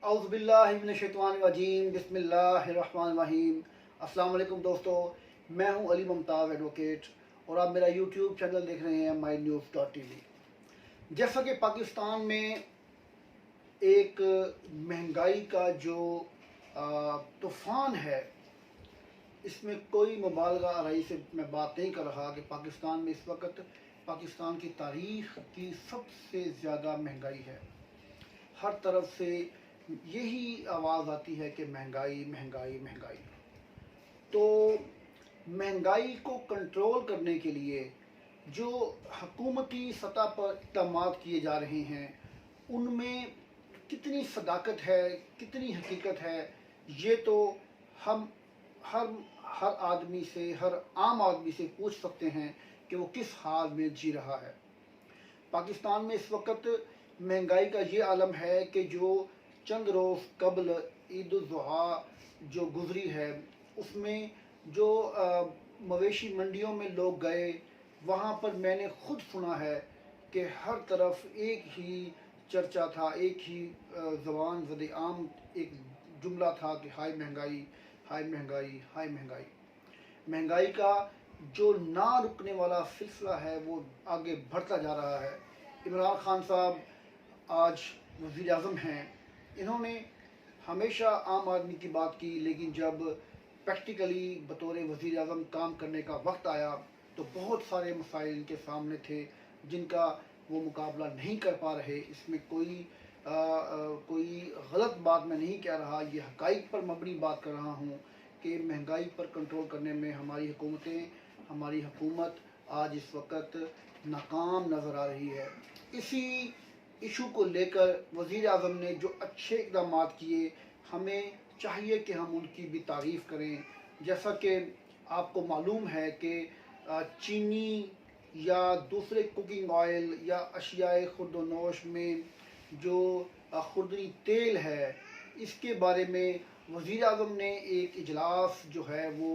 اعوذ باللہ من الشیطان الرجیم بسم اللہ الرحمن الرحیم۔ السلام علیکم دوستو، میں ہوں علی ممتاز ایڈوکیٹ اور آپ میرا یوٹیوب چینل دیکھ رہے ہیں mynews.tv۔ جیسا کہ پاکستان میں ایک مہنگائی کا جو طوفان ہے، اس میں کوئی مبالغہ آرائی سے میں بات نہیں کر رہا کہ پاکستان میں اس وقت پاکستان کی تاریخ کی سب سے زیادہ مہنگائی ہے۔ ہر طرف سے یہی آواز آتی ہے کہ مہنگائی مہنگائی مہنگائی۔ تو مہنگائی کو کنٹرول کرنے کے لیے جو حکومتی سطح پر اقدامات کیے جا رہے ہیں، ان میں کتنی صداقت ہے، کتنی حقیقت ہے، یہ تو ہم ہر آدمی سے، ہر عام آدمی سے پوچھ سکتے ہیں کہ وہ کس حال میں جی رہا ہے۔ پاکستان میں اس وقت مہنگائی کا یہ عالم ہے کہ جو چند روز قبل عید الاضحیٰ جو گزری ہے، اس میں جو مویشی منڈیوں میں لوگ گئے، وہاں پر میں نے خود سنا ہے کہ ہر طرف ایک ہی چرچا تھا، ایک ہی زبان زد عام ایک جملہ تھا کہ ہائی مہنگائی ہائی مہنگائی ہائی مہنگائی۔ مہنگائی کا جو نہ رکنے والا سلسلہ ہے وہ آگے بڑھتا جا رہا ہے۔ عمران خان صاحب آج وزیر اعظم ہیں، انہوں نے ہمیشہ عام آدمی کی بات کی، لیکن جب پریکٹیکلی بطور وزیر اعظم کام کرنے کا وقت آیا تو بہت سارے مسائل ان کے سامنے تھے جن کا وہ مقابلہ نہیں کر پا رہے۔ اس میں کوئی غلط بات میں نہیں کہہ رہا، یہ حقائق پر مبنی بات کر رہا ہوں کہ مہنگائی پر کنٹرول کرنے میں ہماری حکومت آج اس وقت ناکام نظر آ رہی ہے۔ اسی ایشو کو لے کر وزیر اعظم نے جو اچھے اقدامات کیے، ہمیں چاہیے کہ ہم ان کی بھی تعریف کریں۔ جیسا کہ آپ کو معلوم ہے کہ چینی یا دوسرے کوکنگ آئل یا اشیاء خورد و نوش میں جو خوردنی تیل ہے، اس کے بارے میں وزیر اعظم نے ایک اجلاس جو ہے وہ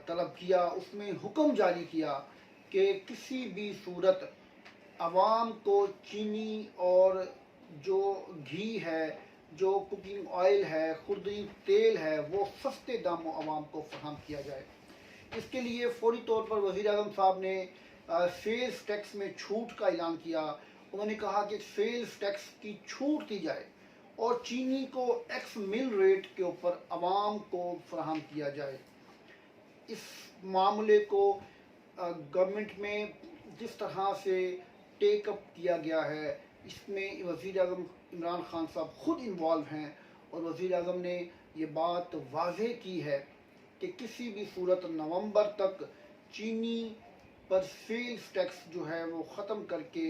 طلب کیا۔ اس میں حکم جاری کیا کہ کسی بھی صورت عوام کو چینی اور جو گھی ہے، جو کوکنگ آئل ہے، خوردنی تیل ہے، وہ سستے داموں عوام کو فراہم کیا جائے۔ اس کے لیے فوری طور پر وزیر اعظم صاحب نے سیلز ٹیکس میں چھوٹ کا اعلان کیا۔ انہوں نے کہا کہ سیلز ٹیکس کی چھوٹ دی جائے اور چینی کو ایکس مل ریٹ کے اوپر عوام کو فراہم کیا جائے۔ اس معاملے کو گورنمنٹ میں جس طرح سے ٹیک اپ کیا گیا ہے، اس میں وزیر اعظم عمران خان صاحب خود انوالو ہیں، اور وزیر اعظم نے یہ بات واضح کی ہے کہ کسی بھی صورت نومبر تک چینی پر سیلز ٹیکس جو ہے وہ ختم کر کے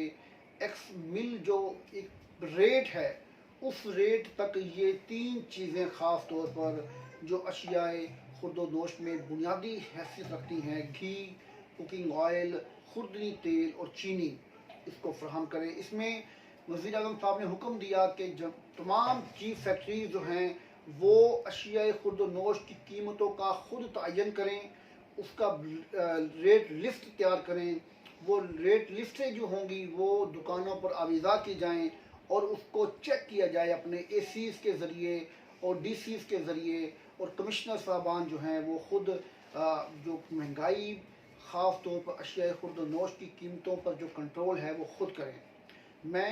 ایکس مل جو ایک ریٹ ہے، اس ریٹ تک یہ تین چیزیں خاص طور پر جو اشیاء خورد و نوش میں بنیادی حیثیت رکھتی ہیں، گھی، کوکنگ آئل، خوردنی تیل اور چینی، اس کو فراہم کریں۔ اس میں وزیر اعظم صاحب نے حکم دیا کہ جب تمام چیف فیکٹریز جو ہیں وہ اشیاء خورد و نوش کی قیمتوں کا خود تعین کریں، اس کا ریٹ لسٹ تیار کریں۔ وہ ریٹ لسٹیں جو ہوں گی وہ دکانوں پر آویزاں کی جائیں اور اس کو چیک کیا جائے اپنے اے سیز کے ذریعے اور ڈی سیز کے ذریعے، اور کمشنر صاحبان جو ہیں وہ خود جو مہنگائی خاص طور پر اشیاء خورد و نوش کی قیمتوں پر جو کنٹرول ہے وہ خود کریں۔ میں